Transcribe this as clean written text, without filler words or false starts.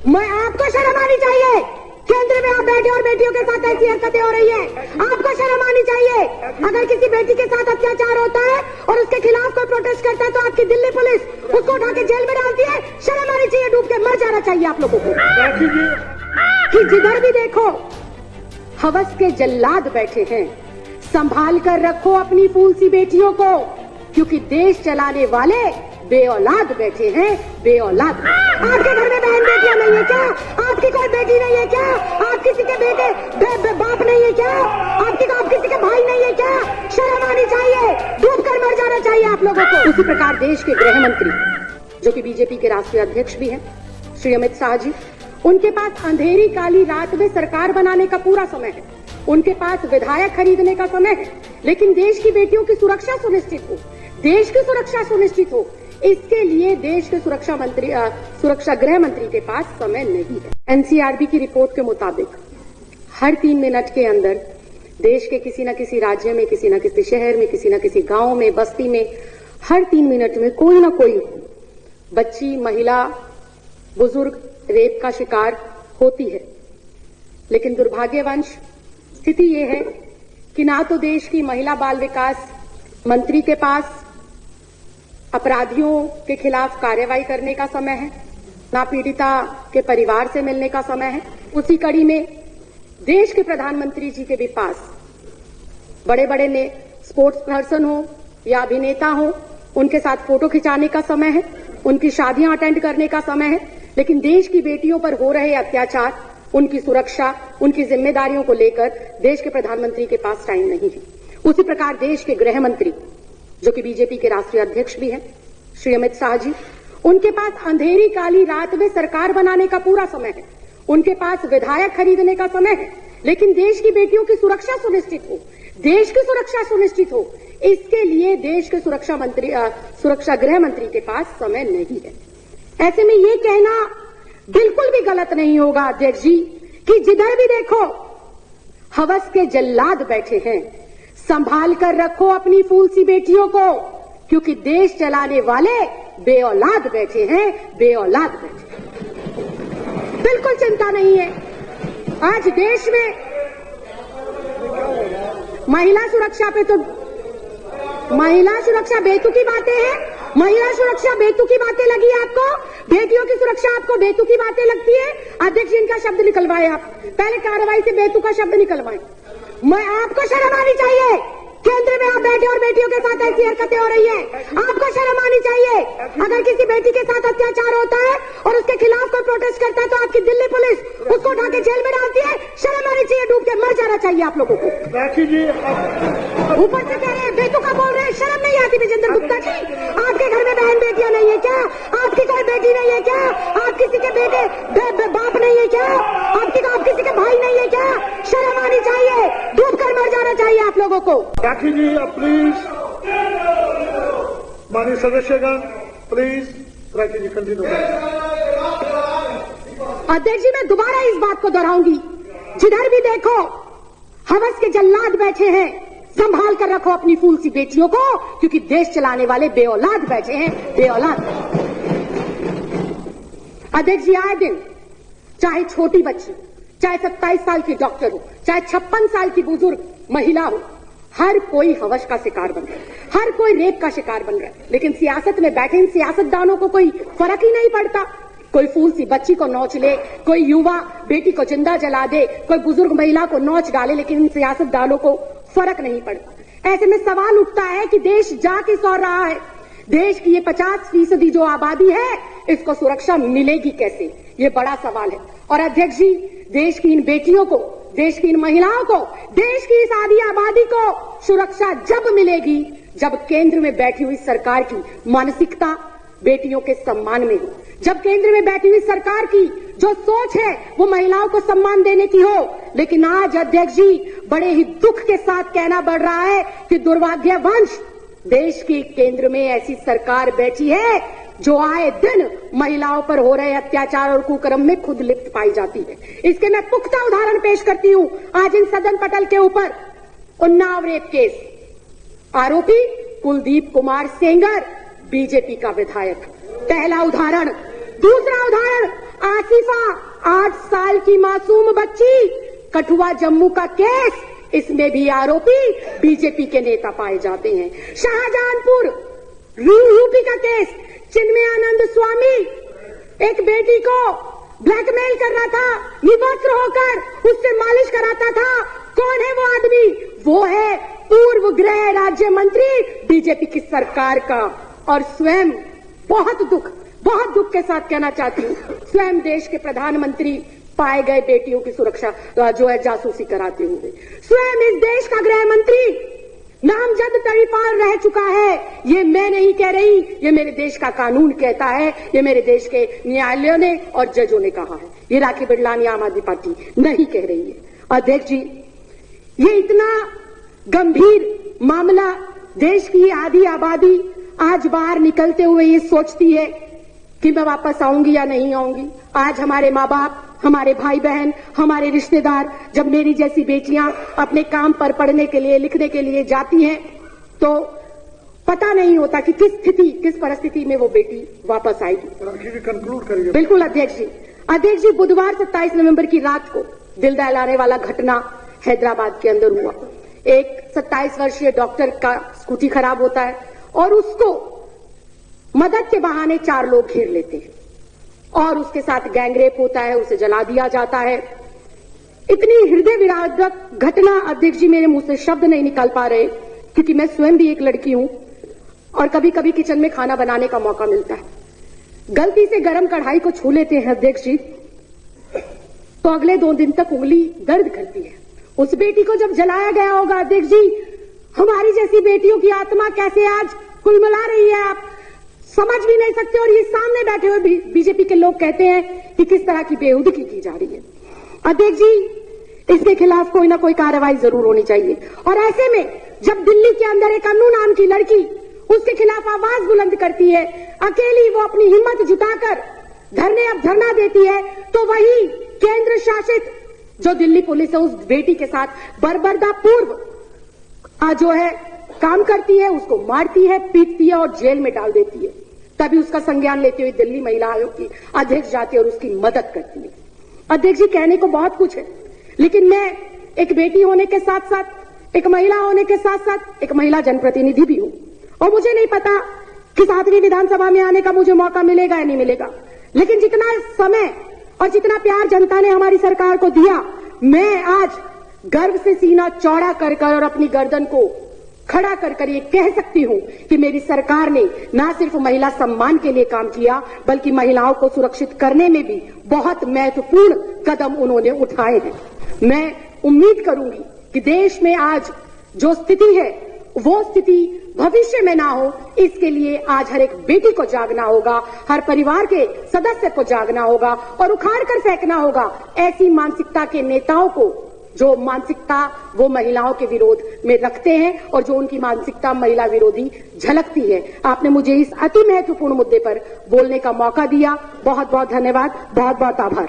मैं आपको शर्म आनी चाहिए। केंद्र में आप बैठे और बेटियों के साथ ऐसी हरकतें हो रही है, आपको शर्म आनी चाहिए। अगर किसी बेटी के साथ अत्याचार होता है और उसके खिलाफ कोई प्रोटेस्ट करता है तो आपकी दिल्ली पुलिस उसको उठा के जेल में डालती है। शर्म आनी चाहिए, डूब के मर जाना चाहिए आप लोगों को। कि जिधर भी देखो हवस के जल्लाद बैठे हैं। संभाल कर रखो अपनी फूल सी बेटियों को, क्योंकि देश चलाने वाले बेऔलाद बैठे हैं, बेऔलाद। आपके घर में बहन बेटियां नहीं है क्या? आपकी कोई बेटी नहीं है क्या? आप किसी के बेटे बाप नहीं है क्या? आप किसी के भाई नहीं है क्या? शर्म आनी चाहिए, डूब कर मर जाना चाहिए आप लोगों को। उसी प्रकार देश के गृह मंत्री, जो कि बीजेपी के राष्ट्रीय अध्यक्ष भी हैं, श्री अमित शाह जी, उनके पास अंधेरी काली रात में सरकार बनाने का पूरा समय है। उनके पास विधायक खरीदने का समय है, लेकिन देश की बेटियों की सुरक्षा सुनिश्चित हो, देश की सुरक्षा सुनिश्चित हो, इसके लिए देश के सुरक्षा गृह मंत्री के पास समय नहीं है। एनसीआरबी की रिपोर्ट के मुताबिक हर 3 मिनट के अंदर देश के किसी न किसी राज्य में, किसी न किसी शहर में, किसी न किसी गांव में, बस्ती में हर 3 मिनट में कोई न कोई बच्ची, महिला, बुजुर्ग रेप का शिकार होती है। लेकिन दुर्भाग्यवश स्थिति ये है कि ना तो देश की महिला बाल विकास मंत्री के पास अपराधियों के खिलाफ कार्रवाई करने का समय है, ना पीड़िता के परिवार से मिलने का समय है। उसी कड़ी में देश के प्रधानमंत्री जी के भी पास बड़े बड़े स्पोर्ट्स पर्सन हो या अभिनेता हो, उनके साथ फोटो खिंचाने का समय है, उनकी शादियां अटेंड करने का समय है, लेकिन देश की बेटियों पर हो रहे अत्याचार, उनकी सुरक्षा, उनकी जिम्मेदारियों को लेकर देश के प्रधानमंत्री के पास टाइम नहीं है। उसी प्रकार देश के गृह मंत्री, जो कि बीजेपी के राष्ट्रीय अध्यक्ष भी हैं, श्री अमित शाह जी, उनके पास अंधेरी काली रात में सरकार बनाने का पूरा समय है। उनके पास विधायक खरीदने का समय है, लेकिन देश की बेटियों की सुरक्षा सुनिश्चित हो, देश की सुरक्षा सुनिश्चित हो, इसके लिए देश के सुरक्षा गृह मंत्री के पास समय नहीं है। ऐसे में ये कहना बिल्कुल भी गलत नहीं होगा अध्यक्ष जी कि जिधर भी देखो हवस के जल्लाद बैठे हैं। संभाल कर रखो अपनी फूल सी बेटियों को, क्योंकि देश चलाने वाले बेऔलाद बैठे हैं, बेऔलाद बैठे हैं। बिल्कुल चिंता नहीं है। आज देश में महिला सुरक्षा पे तो महिला सुरक्षा बेतुकी बातें हैं। महिला सुरक्षा बेतुकी बातें लगी आपको? बेटियों की सुरक्षा आपको बेतुकी बातें लगती है? अध्यक्ष जी, इनका शब्द निकलवाए आप, पहले कार्रवाई से बेतुका शब्द निकलवाए। मैं आपको शर्म आनी चाहिए। केंद्र में आप बैठे और बेटियों के साथ ऐसी हरकतें हो रही है, आपको शर्म आनी चाहिए। अगर किसी बेटी के साथ अत्याचार होता है और उसके खिलाफ कोई प्रोटेस्ट करता है तो आपकी दिल्ली पुलिस उसको उठा के जेल में डालती है। शर्म आनी चाहिए, डूब के मर जाना चाहिए आप लोगों को। ऊपर से कह रहे हैं बेतुका बोल रहे हैं, शर्म नहीं आती विजेंद्र गुप्ता जी? आपके घर में बहन बेटियां नहीं है क्या? आपकी कोई बेटी नहीं है क्या? आप किसी के बेटे बाप नहीं है क्या? आप किसी के भाई नहीं है क्या? शर्म आनी चाहिए, डूब कर मर जाना चाहिए आप लोगों को। राखी जी, प्लीज, माननीय सदस्यगण, प्लीज, राखी जी कंटिन्यू करें। अध्यक्ष जी, मैं दोबारा इस बात को दोहराऊंगी, जिधर भी देखो हवस के जल्लाद बैठे हैं। संभाल कर रखो अपनी फूल सी बेटियों को, क्योंकि देश चलाने वाले बेऔलाद बैठे हैं, बेऔलाद। अध्यक्ष जी, आए दिन चाहे छोटी बच्ची, चाहे 27 साल की डॉक्टर हो, चाहे 56 साल की बुजुर्ग महिला हो, हर कोई हवस का शिकार बन रहा है, हर कोई रेप का शिकार बन रहा है। लेकिन सियासत में बैठे इन सियासतदानों को कोई फर्क ही नहीं पड़ता। कोई फूल सी बच्ची को नोच ले, कोई युवा बेटी को जिंदा जला दे, कोई बुजुर्ग महिला को नोच डाले, लेकिन इन सियासतदानों को फर्क नहीं पड़ता। ऐसे में सवाल उठता है कि देश जा किस ओर रहा है? देश की ये 50% जो आबादी है, इसको सुरक्षा मिलेगी कैसे? ये बड़ा सवाल है। और अध्यक्ष जी, देश की इन बेटियों को, देश की इन महिलाओं को, देश की इस आधी आबादी को सुरक्षा जब मिलेगी जब केंद्र में बैठी हुई सरकार की मानसिकता बेटियों के सम्मान में हो, जब केंद्र में बैठी हुई सरकार की जो सोच है वो महिलाओं को सम्मान देने की हो। लेकिन आज अध्यक्ष जी, बड़े ही दुख के साथ कहना पड़ रहा है कि दुर्भाग्यवश देश की केंद्र में ऐसी सरकार बैठी है जो आए दिन महिलाओं पर हो रहे अत्याचार और कुकर्म में खुद लिप्त पाई जाती है। इसके मैं पुख्ता उदाहरण पेश करती हूं। आज इन सदन पटल के ऊपर उन्नाव रेप केस, आरोपी कुलदीप कुमार सेंगर, बीजेपी का विधायक, पहला उदाहरण। दूसरा उदाहरण, आज आसिफा 8 साल की मासूम बच्ची, कठुआ जम्मू का केस, इसमें भी आरोपी बीजेपी के नेता पाए जाते हैं। शाहजहांपुर यूपी का केस, चिन्मयानंद स्वामी एक बेटी को ब्लैकमेल कर रहा था, निवस्त्र होकर उससे मालिश कराता था। कौन है वो आदमी? वो है पूर्व गृह राज्य मंत्री बीजेपी की सरकार का। और स्वयं बहुत दुख के साथ कहना चाहती हूं, स्वयं देश के प्रधानमंत्री पाए गए बेटियों की सुरक्षा जो है जासूसी कराते हुए। स्वयं इस देश का गृह मंत्री नामजद तड़ीपार रह चुका है। ये मैं नहीं कह रही, ये मेरे देश का कानून कहता है, ये मेरे देश के न्यायालयों ने और जजों ने कहा है। ये राखी बिरलानी आम आदमी पार्टी नहीं कह रही है। अध्यक्ष जी, ये इतना गंभीर मामला, देश की आधी आबादी आज बाहर निकलते हुए ये सोचती है कि मैं वापस आऊंगी या नहीं आऊंगी। आज हमारे माँ बाप, हमारे भाई बहन, हमारे रिश्तेदार जब मेरी जैसी बेटियां अपने काम पर पढ़ने के लिए, लिखने के लिए जाती हैं, तो पता नहीं होता कि किस परिस्थिति में वो बेटी वापस आएगी। कंक्लूड करिए। बिल्कुल अध्यक्ष जी, बुधवार 27 नवंबर की रात को दिल दहलाने वाला घटना हैदराबाद के अंदर हुआ। एक 27 वर्षीय डॉक्टर का स्कूटी खराब होता है और उसको मदद के बहाने 4 लोग घेर लेते हैं और उसके साथ गैंगरेप होता है, उसे जला दिया जाता है। इतनी हृदय विदारक घटना अध्यक्ष जी, मेरे मुंह से शब्द नहीं निकल पा रहे, क्योंकि मैं स्वयं भी एक लड़की हूं और कभी कभी किचन में खाना बनाने का मौका मिलता है। गलती से गरम कढ़ाई को छू लेते हैं अध्यक्ष जी, तो अगले 2 दिन तक उंगली दर्द करती है। उस बेटी को जब जलाया गया होगा अध्यक्ष जी, हमारी जैसी बेटियों की आत्मा कैसे आज कुलमला रही है, आप समझ भी नहीं सकते। और ये सामने बैठे हुए बीजेपी के लोग कहते हैं कि किस तरह की बेहुदगी की जा रही है। अध्यक्ष जी, इसके खिलाफ कोई ना कोई कार्रवाई जरूर होनी चाहिए। और ऐसे में जब दिल्ली के अंदर एक अन्नू नाम की लड़की उसके खिलाफ आवाज बुलंद करती है, अकेली वो अपनी हिम्मत जुटाकर धरना देती है, तो वही केंद्र शासित जो दिल्ली पुलिस है उस बेटी के साथ बर्बरता पूर्व जो है काम करती है, उसको मारती है, पीटती है और जेल में डाल देती है। तभी उसका संज्ञान लेते हुए दिल्ली महिला आयोग की अध्यक्ष जाती है और उसकी मदद करती है। अध्यक्ष जी, कहने को बहुत कुछ है, लेकिन मैं एक बेटी होने के साथ साथ, एक महिला होने के साथ साथ एक महिला जनप्रतिनिधि भी हूं और मुझे नहीं पता कि 7वीं विधानसभा में आने का मुझे मौका मिलेगा या नहीं मिलेगा। लेकिन जितना समय और जितना प्यार जनता ने हमारी सरकार को दिया, मैं आज गर्व से सीना चौड़ा कर और अपनी गर्दन को खड़ा कर ये कह सकती हूं कि मेरी सरकार ने न सिर्फ महिला सम्मान के लिए काम किया, बल्कि महिलाओं को सुरक्षित करने में भी बहुत महत्वपूर्ण कदम उन्होंने उठाए हैं। मैं उम्मीद करूंगी कि देश में आज जो स्थिति है वो स्थिति भविष्य में ना हो, इसके लिए आज हर एक बेटी को जागना होगा, हर परिवार के सदस्य को जागना होगा और उखाड़ कर फेंकना होगा ऐसी मानसिकता के नेताओं को जो मानसिकता वो महिलाओं के विरोध में रखते हैं और जो उनकी मानसिकता महिला विरोधी झलकती है। आपने मुझे इस अति महत्वपूर्ण मुद्दे पर बोलने का मौका दिया, बहुत बहुत धन्यवाद, बहुत बहुत आभार।